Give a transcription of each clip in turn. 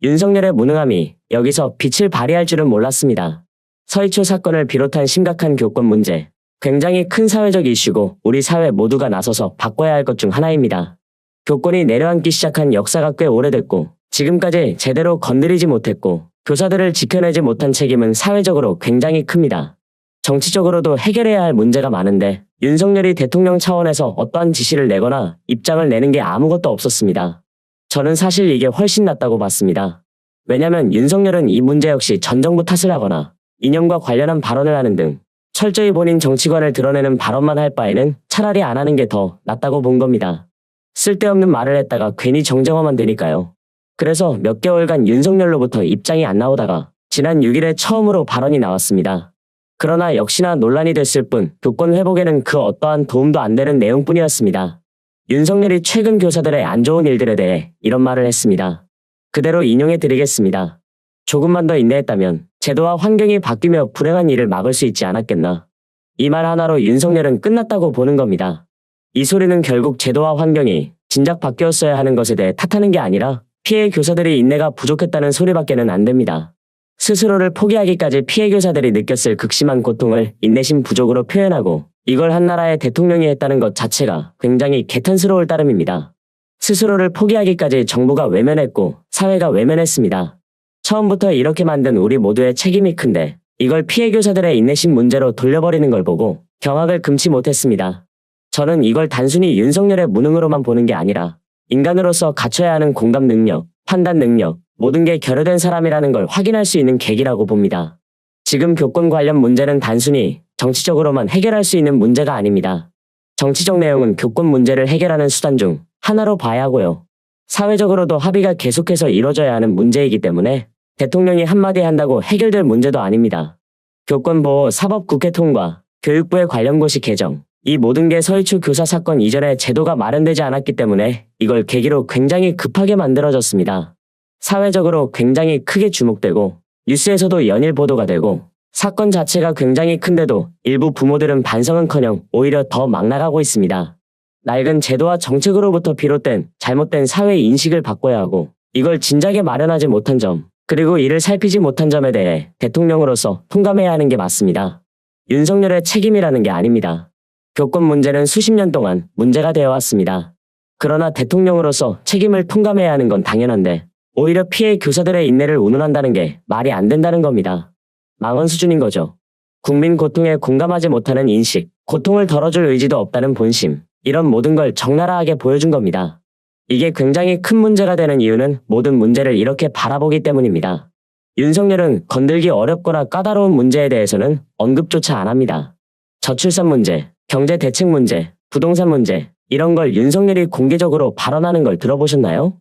윤석열의 무능함이 여기서 빛을 발휘할 줄은 몰랐습니다. 서희초 사건을 비롯한 심각한 교권 문제, 굉장히 큰 사회적 이슈고 우리 사회 모두가 나서서 바꿔야 할 것 중 하나입니다. 교권이 내려앉기 시작한 역사가 꽤 오래됐고 지금까지 제대로 건드리지 못했고 교사들을 지켜내지 못한 책임은 사회적으로 굉장히 큽니다. 정치적으로도 해결해야 할 문제가 많은데 윤석열이 대통령 차원에서 어떠한 지시를 내거나 입장을 내는 게 아무것도 없었습니다. 저는 사실 이게 훨씬 낫다고 봤습니다. 왜냐면 윤석열은 이 문제 역시 전 정부 탓을 하거나 이념과 관련한 발언을 하는 등 철저히 본인 정치관을 드러내는 발언만 할 바에는 차라리 안 하는 게 더 낫다고 본 겁니다. 쓸데없는 말을 했다가 괜히 정쟁화만 되니까요. 그래서 몇 개월간 윤석열로부터 입장이 안 나오다가 지난 6일에 처음으로 발언이 나왔습니다. 그러나 역시나 논란이 됐을 뿐 교권 회복에는 그 어떠한 도움도 안 되는 내용뿐이었습니다. 윤석열이 최근 교사들의 안 좋은 일들에 대해 이런 말을 했습니다. 그대로 인용해 드리겠습니다. 조금만 더 인내했다면 제도와 환경이 바뀌며 불행한 일을 막을 수 있지 않았겠나. 이 말 하나로 윤석열은 끝났다고 보는 겁니다. 이 소리는 결국 제도와 환경이 진작 바뀌었어야 하는 것에 대해 탓하는 게 아니라 피해 교사들이 인내가 부족했다는 소리밖에는 안 됩니다. 스스로를 포기하기까지 피해 교사들이 느꼈을 극심한 고통을 인내심 부족으로 표현하고 이걸 한 나라의 대통령이 했다는 것 자체가 굉장히 개탄스러울 따름입니다. 스스로를 포기하기까지 정부가 외면했고 사회가 외면했습니다. 처음부터 이렇게 만든 우리 모두의 책임이 큰데 이걸 피해 교사들의 인내심 문제로 돌려버리는 걸 보고 경악을 금치 못했습니다. 저는 이걸 단순히 윤석열의 무능으로만 보는 게 아니라 인간으로서 갖춰야 하는 공감 능력, 판단 능력, 모든 게 결여된 사람이라는 걸 확인할 수 있는 계기라고 봅니다. 지금 교권 관련 문제는 단순히 정치적으로만 해결할 수 있는 문제가 아닙니다. 정치적 내용은 교권 문제를 해결하는 수단 중 하나로 봐야 하고요. 사회적으로도 합의가 계속해서 이뤄져야 하는 문제이기 때문에 대통령이 한마디 한다고 해결될 문제도 아닙니다. 교권보호 사법국회 통과, 교육부의 관련 고시 개정, 이 모든 게 서희초 교사 사건 이전에 제도가 마련되지 않았기 때문에 이걸 계기로 굉장히 급하게 만들어졌습니다. 사회적으로 굉장히 크게 주목되고 뉴스에서도 연일 보도가 되고 사건 자체가 굉장히 큰데도 일부 부모들은 반성은커녕 오히려 더 막 나가고 있습니다. 낡은 제도와 정책으로부터 비롯된 잘못된 사회 인식을 바꿔야 하고 이걸 진작에 마련하지 못한 점 그리고 이를 살피지 못한 점에 대해 대통령으로서 통감해야 하는 게 맞습니다. 윤석열의 책임이라는 게 아닙니다. 교권 문제는 수십 년 동안 문제가 되어 왔습니다. 그러나 대통령으로서 책임을 통감해야 하는 건 당연한데 오히려 피해 교사들의 인내를 운운한다는 게 말이 안 된다는 겁니다. 망언 수준인 거죠. 국민 고통에 공감하지 못하는 인식, 고통을 덜어줄 의지도 없다는 본심, 이런 모든 걸 적나라하게 보여준 겁니다. 이게 굉장히 큰 문제가 되는 이유는 모든 문제를 이렇게 바라보기 때문입니다. 윤석열은 건들기 어렵거나 까다로운 문제에 대해서는 언급조차 안 합니다. 저출산 문제, 경제 대책 문제, 부동산 문제, 이런 걸 윤석열이 공개적으로 발언하는 걸 들어보셨나요?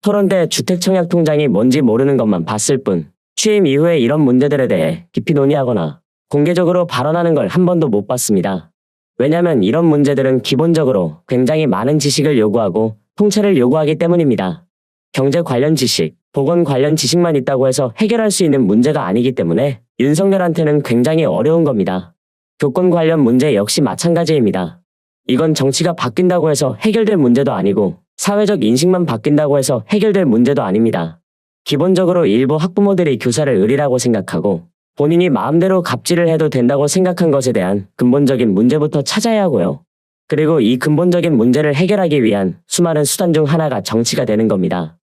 토론 때 주택청약통장이 뭔지 모르는 것만 봤을 뿐 취임 이후에 이런 문제들에 대해 깊이 논의하거나 공개적으로 발언하는 걸 한 번도 못 봤습니다. 왜냐면 이런 문제들은 기본적으로 굉장히 많은 지식을 요구하고 통찰을 요구하기 때문입니다. 경제 관련 지식, 보건 관련 지식만 있다고 해서 해결할 수 있는 문제가 아니기 때문에 윤석열한테는 굉장히 어려운 겁니다. 교권 관련 문제 역시 마찬가지입니다. 이건 정치가 바뀐다고 해서 해결될 문제도 아니고 사회적 인식만 바뀐다고 해서 해결될 문제도 아닙니다. 기본적으로 일부 학부모들이 교사를 의리라고 생각하고 본인이 마음대로 갑질을 해도 된다고 생각한 것에 대한 근본적인 문제부터 찾아야 하고요. 그리고 이 근본적인 문제를 해결하기 위한 수많은 수단 중 하나가 정치가 되는 겁니다.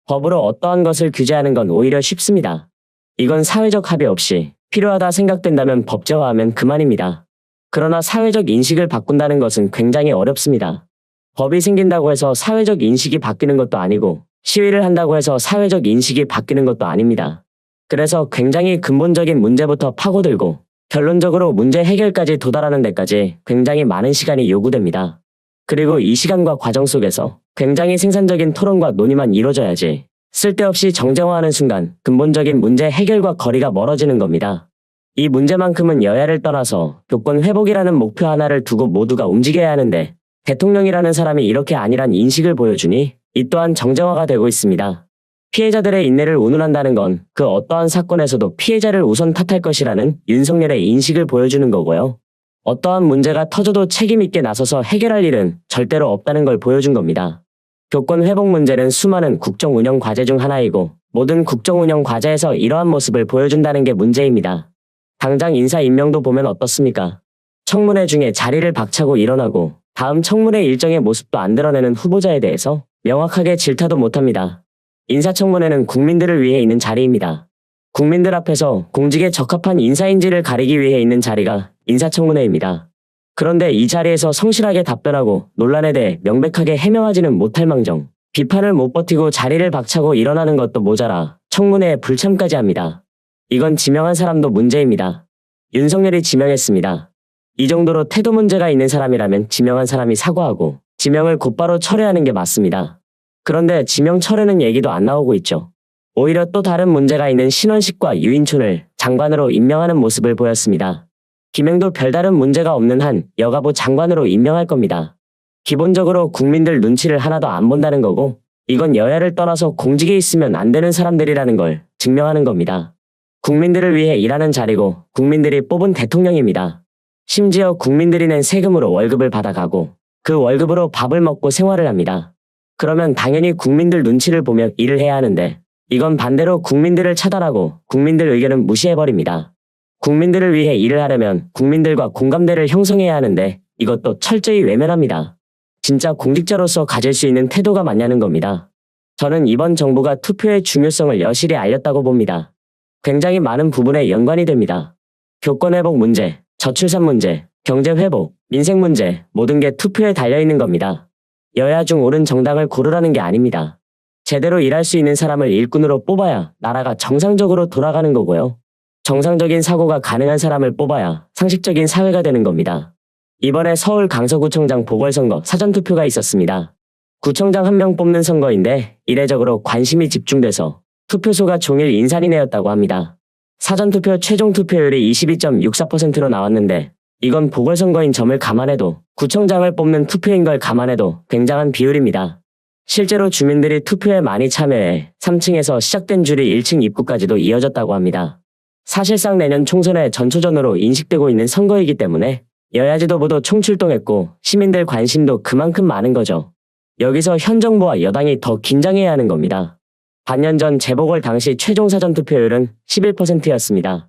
법으로 어떠한 것을 규제하는 건 오히려 쉽습니다. 이건 사회적 합의 없이 필요하다 생각된다면 법제화하면 그만입니다. 그러나 사회적 인식을 바꾼다는 것은 굉장히 어렵습니다. 법이 생긴다고 해서 사회적 인식이 바뀌는 것도 아니고 시위를 한다고 해서 사회적 인식이 바뀌는 것도 아닙니다. 그래서 굉장히 근본적인 문제부터 파고들고 결론적으로 문제 해결까지 도달하는 데까지 굉장히 많은 시간이 요구됩니다. 그리고 이 시간과 과정 속에서 굉장히 생산적인 토론과 논의만 이루어져야지 쓸데없이 정쟁화하는 순간 근본적인 문제 해결과 거리가 멀어지는 겁니다. 이 문제만큼은 여야를 떠나서 교권 회복이라는 목표 하나를 두고 모두가 움직여야 하는데 대통령이라는 사람이 이렇게 아니란 인식을 보여주니 이 또한 정쟁화가 되고 있습니다. 피해자들의 인내를 운운한다는 건 그 어떠한 사건에서도 피해자를 우선 탓할 것이라는 윤석열의 인식을 보여주는 거고요. 어떠한 문제가 터져도 책임 있게 나서서 해결할 일은 절대로 없다는 걸 보여준 겁니다. 교권 회복 문제는 수많은 국정 운영 과제 중 하나이고 모든 국정 운영 과제에서 이러한 모습을 보여준다는 게 문제입니다. 당장 인사 임명도 보면 어떻습니까? 청문회 중에 자리를 박차고 일어나고 다음 청문회 일정의 모습도 안 드러내는 후보자에 대해서 명확하게 질타도 못합니다. 인사청문회는 국민들을 위해 있는 자리입니다. 국민들 앞에서 공직에 적합한 인사인지를 가리기 위해 있는 자리가 인사청문회입니다. 그런데 이 자리에서 성실하게 답변하고 논란에 대해 명백하게 해명하지는 못할 망정, 비판을 못 버티고 자리를 박차고 일어나는 것도 모자라 청문회에 불참까지 합니다. 이건 지명한 사람도 문제입니다. 윤석열이 지명했습니다. 이 정도로 태도 문제가 있는 사람이라면 지명한 사람이 사과하고 지명을 곧바로 철회하는 게 맞습니다. 그런데 지명 철회는 얘기도 안 나오고 있죠. 오히려 또 다른 문제가 있는 신원식과 유인촌을 장관으로 임명하는 모습을 보였습니다. 김행도 별다른 문제가 없는 한 여가부 장관으로 임명할 겁니다. 기본적으로 국민들 눈치를 하나도 안 본다는 거고 이건 여야를 떠나서 공직에 있으면 안 되는 사람들이라는 걸 증명하는 겁니다. 국민들을 위해 일하는 자리고 국민들이 뽑은 대통령입니다. 심지어 국민들이 낸 세금으로 월급을 받아가고 그 월급으로 밥을 먹고 생활을 합니다. 그러면 당연히 국민들 눈치를 보며 일을 해야 하는데 이건 반대로 국민들을 차단하고 국민들 의견은 무시해버립니다. 국민들을 위해 일을 하려면 국민들과 공감대를 형성해야 하는데 이것도 철저히 외면합니다. 진짜 공직자로서 가질 수 있는 태도가 맞냐는 겁니다. 저는 이번 정부가 투표의 중요성을 여실히 알렸다고 봅니다. 굉장히 많은 부분에 연관이 됩니다. 교권 회복 문제, 저출산 문제, 경제 회복, 민생 문제 모든 게 투표에 달려있는 겁니다. 여야 중 옳은 정당을 고르라는 게 아닙니다. 제대로 일할 수 있는 사람을 일꾼으로 뽑아야 나라가 정상적으로 돌아가는 거고요. 정상적인 사고가 가능한 사람을 뽑아야 상식적인 사회가 되는 겁니다. 이번에 서울 강서구청장 보궐선거 사전투표가 있었습니다. 구청장 한 명 뽑는 선거인데 이례적으로 관심이 집중돼서 투표소가 종일 인산이네였다고 합니다. 사전투표 최종 투표율이 22.64%로 나왔는데 이건 보궐선거인 점을 감안해도 구청장을 뽑는 투표인 걸 감안해도 굉장한 비율입니다. 실제로 주민들이 투표에 많이 참여해 3층에서 시작된 줄이 1층 입구까지도 이어졌다고 합니다. 사실상 내년 총선의 전초전으로 인식되고 있는 선거이기 때문에 여야 지도부도 총출동했고 시민들 관심도 그만큼 많은 거죠. 여기서 현 정부와 여당이 더 긴장해야 하는 겁니다. 반년 전 재보궐 당시 최종 사전 투표율은 11%였습니다.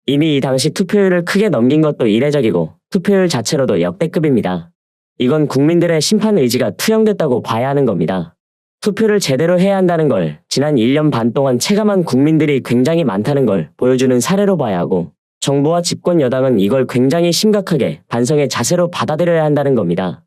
이미 이 당시 투표율을 크게 넘긴 것도 이례적이고 투표율 자체로도 역대급입니다. 이건 국민들의 심판 의지가 투영됐다고 봐야 하는 겁니다. 투표를 제대로 해야 한다는 걸 지난 1년 반 동안 체감한 국민들이 굉장히 많다는 걸 보여주는 사례로 봐야 하고 정부와 집권 여당은 이걸 굉장히 심각하게 반성의 자세로 받아들여야 한다는 겁니다.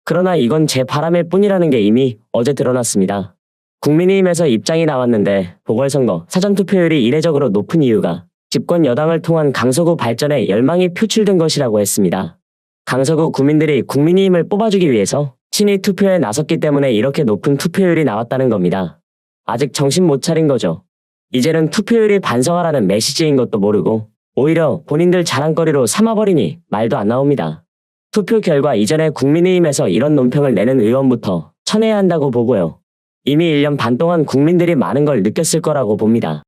그러나 이건 제 바람일 뿐이라는 게 이미 어제 드러났습니다. 국민의힘에서 입장이 나왔는데 보궐선거 사전투표율이 이례적으로 높은 이유가 집권 여당을 통한 강서구 발전에 열망이 표출된 것이라고 했습니다. 강서구 구민들이 국민의힘을 뽑아주기 위해서 친위 투표에 나섰기 때문에 이렇게 높은 투표율이 나왔다는 겁니다. 아직 정신 못 차린 거죠. 이제는 투표율이 반성하라는 메시지인 것도 모르고 오히려 본인들 자랑거리로 삼아버리니 말도 안 나옵니다. 투표 결과 이전에 국민의힘에서 이런 논평을 내는 의원부터 쳐내야 한다고 보고요. 이미 1년 반 동안 국민들이 많은 걸 느꼈을 거라고 봅니다.